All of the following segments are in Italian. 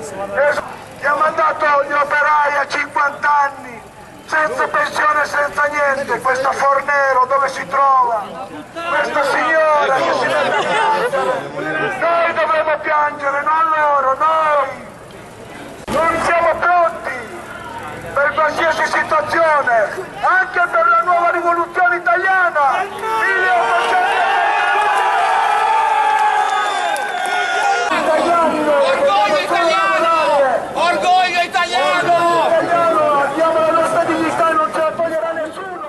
Che ha mandato gli operai a 50 anni, senza pensione, senza niente, questa Fornero dove si trova? Questa signora che si deve piangere. Noi dovremmo piangere, non loro, noi! Noi siamo pronti per qualsiasi situazione, anche per la nuova rivoluzione italiana! 1800... Orgoglio italiano! Orgoglio italiano! Abbiamo la nostra dignità e non ce la toglierà nessuno!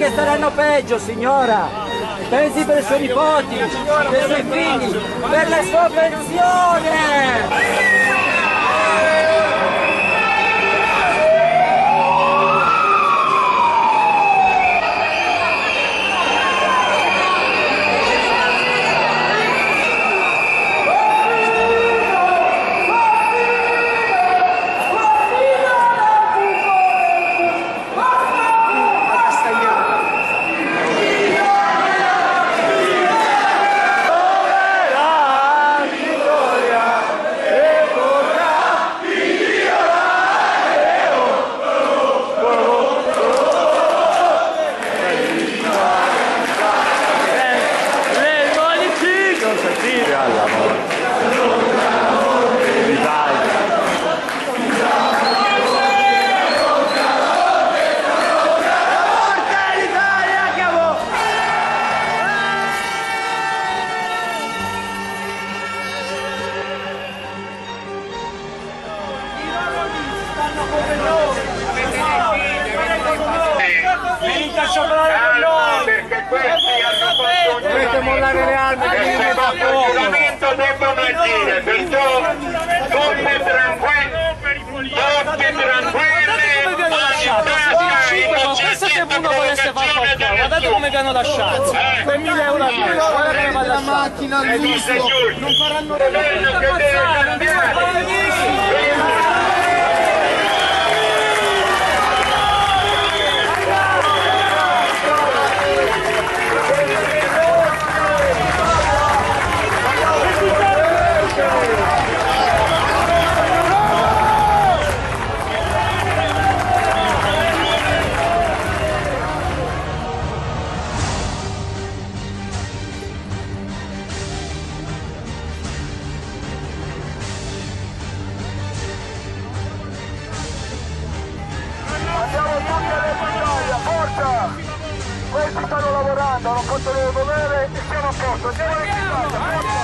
Che saranno peggio, signora. Pensi per i suoi nipoti, per i suoi figli, per la sua pensione. Dovete mollare le armi, il vostro giuramento debbono agire, perciò tutti tranquilli, Questo se uno volesse fare qualcosa, guardate come vi hanno lasciato, 2.000 euro a più, guardate come va la macchina al lusso, non faranno questi stanno lavorando, hanno fatto il loro dovere e siamo a posto. Andiamo!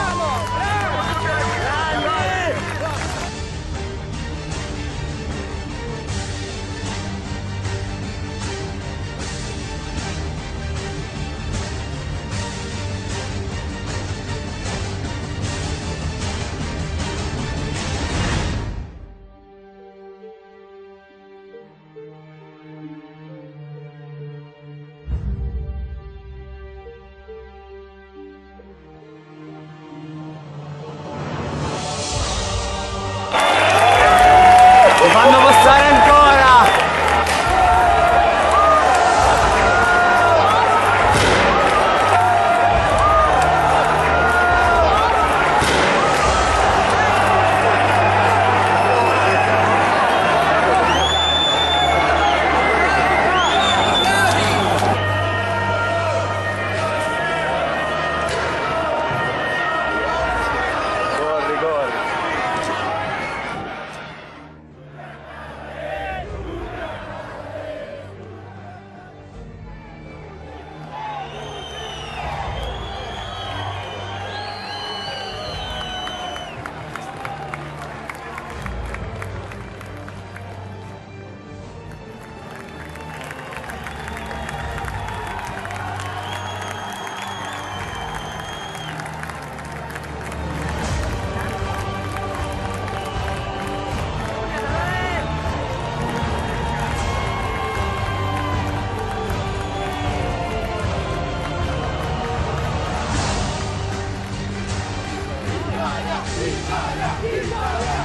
Italia!